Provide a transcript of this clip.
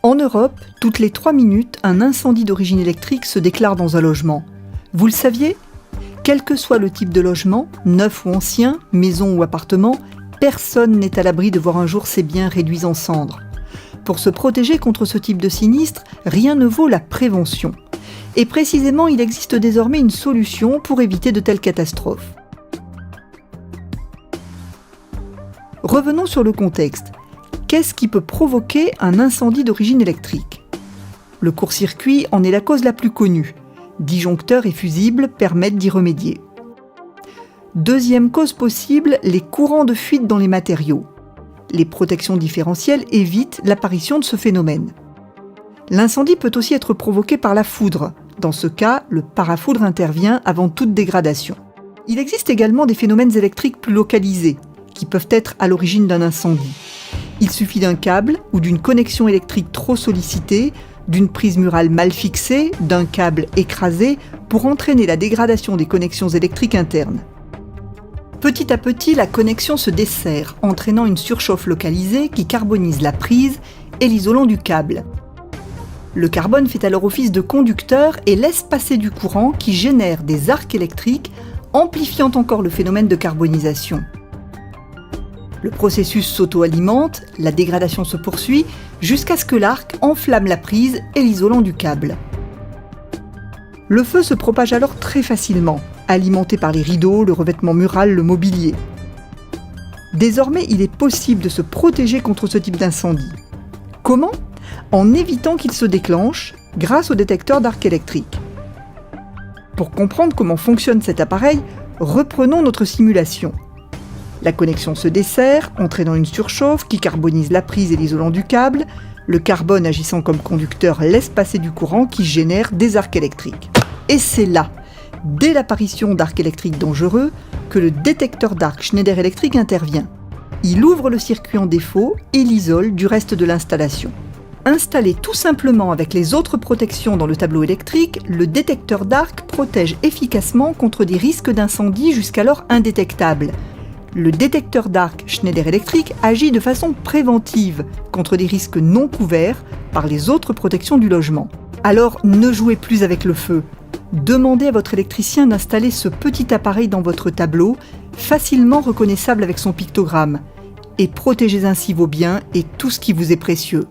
En Europe, toutes les 3 minutes, un incendie d'origine électrique se déclare dans un logement. Vous le saviez ? Quel que soit le type de logement, neuf ou ancien, maison ou appartement, personne n'est à l'abri de voir un jour ses biens réduits en cendres. Pour se protéger contre ce type de sinistre, rien ne vaut la prévention. Et précisément, il existe désormais une solution pour éviter de telles catastrophes. Revenons sur le contexte. Qu'est-ce qui peut provoquer un incendie d'origine électrique ? Le court-circuit en est la cause la plus connue. Disjoncteurs et fusibles permettent d'y remédier. Deuxième cause possible, les courants de fuite dans les matériaux. Les protections différentielles évitent l'apparition de ce phénomène. L'incendie peut aussi être provoqué par la foudre. Dans ce cas, le parafoudre intervient avant toute dégradation. Il existe également des phénomènes électriques plus localisés, qui peuvent être à l'origine d'un incendie. Il suffit d'un câble ou d'une connexion électrique trop sollicitée, d'une prise murale mal fixée, d'un câble écrasé, pour entraîner la dégradation des connexions électriques internes. Petit à petit, la connexion se desserre, entraînant une surchauffe localisée qui carbonise la prise et l'isolant du câble. Le carbone fait alors office de conducteur et laisse passer du courant qui génère des arcs électriques, amplifiant encore le phénomène de carbonisation. Le processus s'auto-alimente, la dégradation se poursuit, jusqu'à ce que l'arc enflamme la prise et l'isolant du câble. Le feu se propage alors très facilement, alimenté par les rideaux, le revêtement mural, le mobilier. Désormais, il est possible de se protéger contre ce type d'incendie. Comment ? En évitant qu'il se déclenche grâce au détecteur d'arc électrique. Pour comprendre comment fonctionne cet appareil, reprenons notre simulation. La connexion se desserre, entraînant une surchauffe qui carbonise la prise et l'isolant du câble. Le carbone agissant comme conducteur laisse passer du courant qui génère des arcs électriques. Et c'est là, dès l'apparition d'arcs électriques dangereux, que le détecteur d'arc Schneider Electric intervient. Il ouvre le circuit en défaut et l'isole du reste de l'installation. Installé tout simplement avec les autres protections dans le tableau électrique, le détecteur d'arc protège efficacement contre des risques d'incendie jusqu'alors indétectables. Le détecteur d'arc Schneider Electric agit de façon préventive contre des risques non couverts par les autres protections du logement. Alors ne jouez plus avec le feu. Demandez à votre électricien d'installer ce petit appareil dans votre tableau, facilement reconnaissable avec son pictogramme. Et protégez ainsi vos biens et tout ce qui vous est précieux.